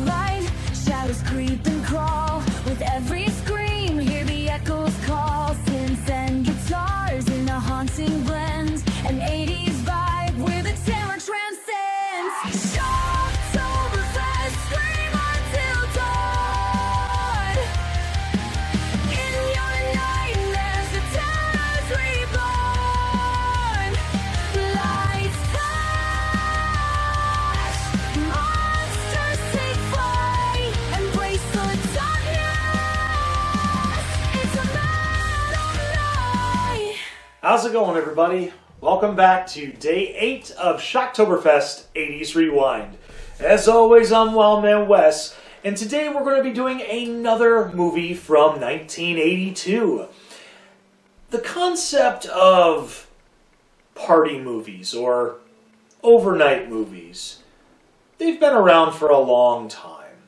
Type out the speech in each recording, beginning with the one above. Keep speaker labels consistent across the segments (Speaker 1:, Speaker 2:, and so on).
Speaker 1: light. Shadows creep and crawl with every scream. Hear the echoes call. Synths and guitars in a haunting blend. An 80s vibe where the terror transcends. Shocktoberfest, scream until dawn. In your nightmares, the terror's reborn. Lights flash, monsters take flight. Embrace the darkness. It's a metal night.
Speaker 2: How's it going, everybody? Welcome back to day 8 of Shocktoberfest 80s Rewind. As always, I'm Wildman Wes, and today we're going to be doing another movie from 1982. The concept of party movies, or overnight movies, they've been around for a long time.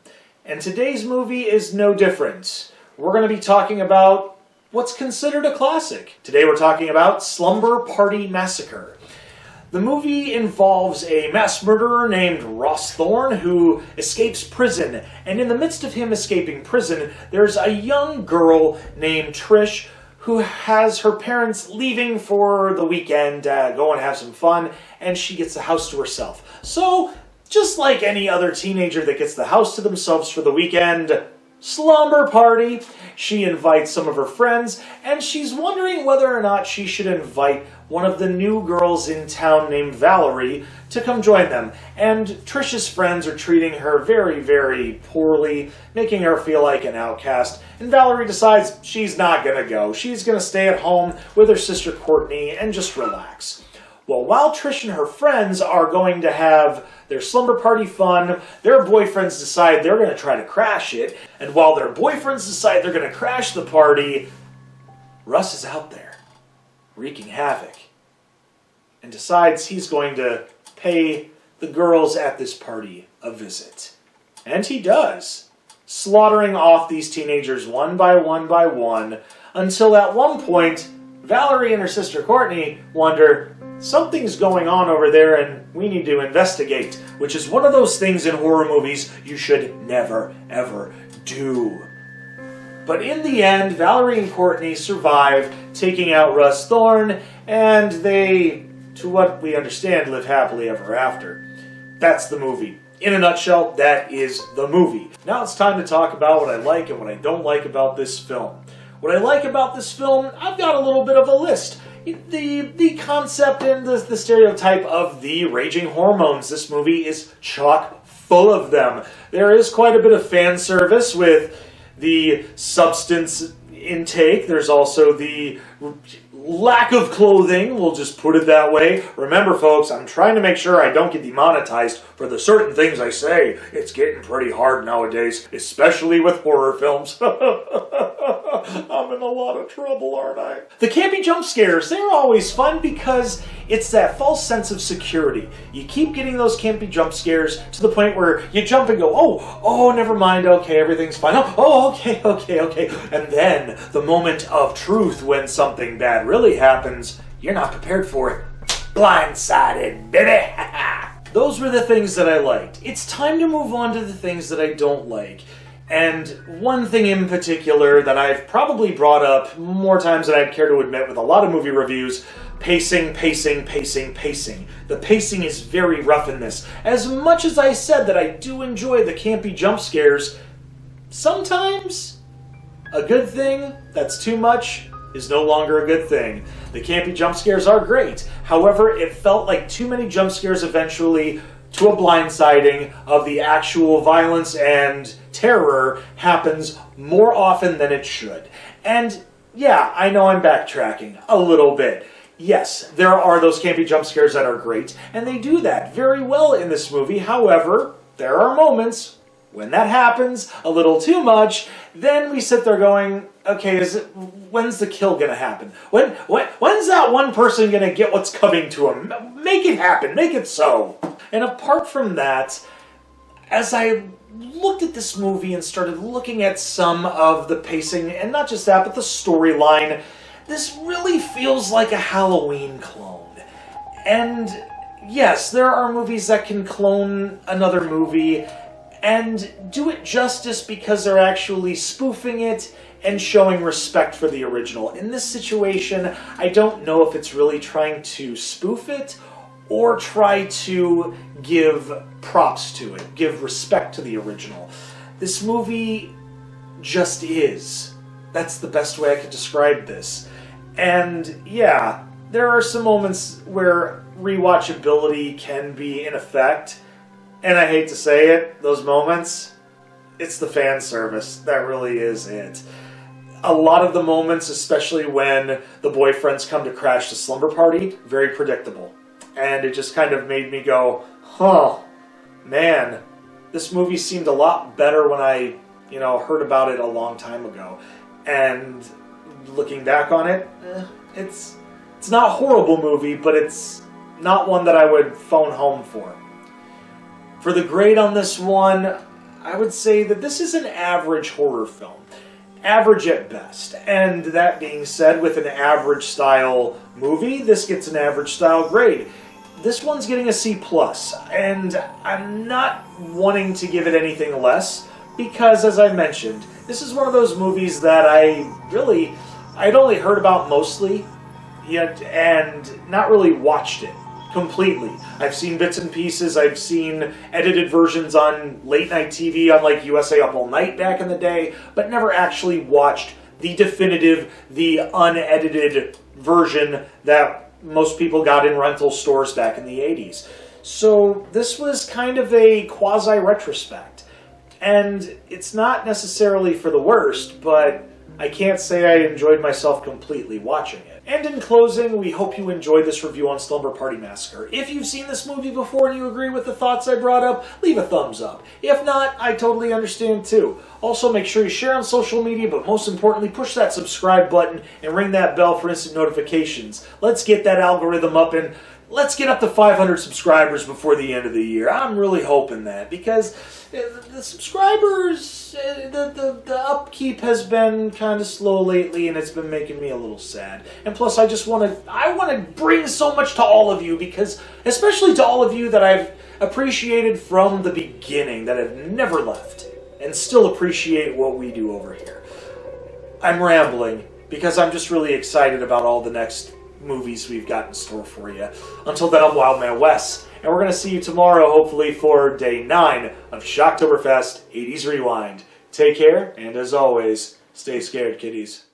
Speaker 2: And today's movie is no different. We're going to be talking about what's considered a classic. Today we're talking about Slumber Party Massacre. The movie involves a mass murderer named Ross Thorne who escapes prison, and in the midst of him escaping prison, there's a young girl named Trish who has her parents leaving for the weekend, go and have some fun, and she gets the house to herself. So, just like any other teenager that gets the house to themselves for the weekend, slumber party, she invites some of her friends, and she's wondering whether or not she should invite one of the new girls in town named Valerie to come join them. And Trish's friends are treating her very, very poorly, making her feel like an outcast. And Valerie decides she's not going to go. She's going to stay at home with her sister Courtney and just relax. Well, while Trish and her friends are going to have their slumber party fun, their boyfriends decide they're going to try to crash it. And while their boyfriends decide they're going to crash the party, Russ is out there, wreaking havoc, and decides he's going to pay the girls at this party a visit. And he does, slaughtering off these teenagers one by one, until at one point, Valerie and her sister Courtney wonder, something's going on over there and we need to investigate, which is one of those things in horror movies you should never, ever do. But in the end, Valerie and Courtney survive, taking out Russ Thorne, and they, to what we understand, live happily ever after. That's the movie. In a nutshell, that is the movie. Now it's time to talk about what I like and what I don't like about this film. What I like about this film, I've got a little bit of a list. The concept and the stereotype of the raging hormones. This movie is chock full of them. There is quite a bit of fan service with the substance intake. There's also the lack of clothing, we'll just put it that way. Remember, folks, I'm trying to make sure I don't get demonetized for the certain things I say. It's getting pretty hard nowadays, especially with horror films. I'm in a lot of trouble, aren't I? The campy jump scares, they're always fun because it's that false sense of security. You keep getting those campy jump scares to the point where you jump and go, oh, never mind, okay, everything's fine. Okay. And then the moment of truth when something bad really happens, you're not prepared for it. Blindsided, baby! Those were the things that I liked. It's time to move on to the things that I don't like. And one thing in particular that I've probably brought up more times than I'd care to admit with a lot of movie reviews, pacing. The pacing is very rough in this. As much as I said that I do enjoy the campy jump scares, sometimes a good thing that's too much is no longer a good thing. The campy jump scares are great. However, it felt like too many jump scares eventually to a blindsiding of the actual violence and terror happens more often than it should. And yeah, I know I'm backtracking a little bit. Yes, there are those campy jump scares that are great, and they do that very well in this movie. However, there are moments when that happens a little too much, then we sit there going, okay, when's the kill gonna happen? When's that one person gonna get what's coming to him? Make it happen, make it so. And apart from that, as I looked at this movie and started looking at some of the pacing, and not just that, but the storyline, this really feels like a Halloween clone. And yes, there are movies that can clone another movie, and do it justice because they're actually spoofing it and showing respect for the original. In this situation, I don't know if it's really trying to spoof it or try to give props to it, give respect to the original. This movie just is. That's the best way I could describe this. And yeah, there are some moments where rewatchability can be in effect, and I hate to say it, those moments, it's the fan service. That really is it. A lot of the moments, especially when the boyfriends come to crash the slumber party, very predictable. And it just kind of made me go, huh, man, this movie seemed a lot better when I, heard about it a long time ago. And looking back on it, it's not a horrible movie, but it's not one that I would phone home for. For the grade on this one, I would say that this is an average horror film. Average at best. And that being said, with an average style movie, this gets an average style grade. This one's getting a C+, and I'm not wanting to give it anything less, because as I mentioned, this is one of those movies that I'd only heard about mostly, yet, and not really watched it completely. I've seen bits and pieces, I've seen edited versions on late night TV on like USA Up All Night back in the day, but never actually watched the definitive, the unedited version that most people got in rental stores back in the 80s. So this was kind of a quasi-retrospect. And it's not necessarily for the worst, but I can't say I enjoyed myself completely watching it. And in closing, we hope you enjoyed this review on Slumber Party Massacre. If you've seen this movie before and you agree with the thoughts I brought up, leave a thumbs up. If not, I totally understand too. Also, make sure you share on social media, but most importantly, push that subscribe button and ring that bell for instant notifications. Let's get that algorithm up, and let's get up to 500 subscribers before the end of the year. I'm really hoping that, because the subscribers, the upkeep has been kind of slow lately, and it's been making me a little sad. And plus, I want to bring so much to all of you, because, especially to all of you that I've appreciated from the beginning, that have never left, and still appreciate what we do over here. I'm rambling, because I'm just really excited about all the next movies we've got in store for you. Until then, I'm Wildman Wes, and we're going to see you tomorrow, hopefully, for Day 9 of Shocktoberfest 80s Rewind. Take care, and as always, stay scared, kiddies.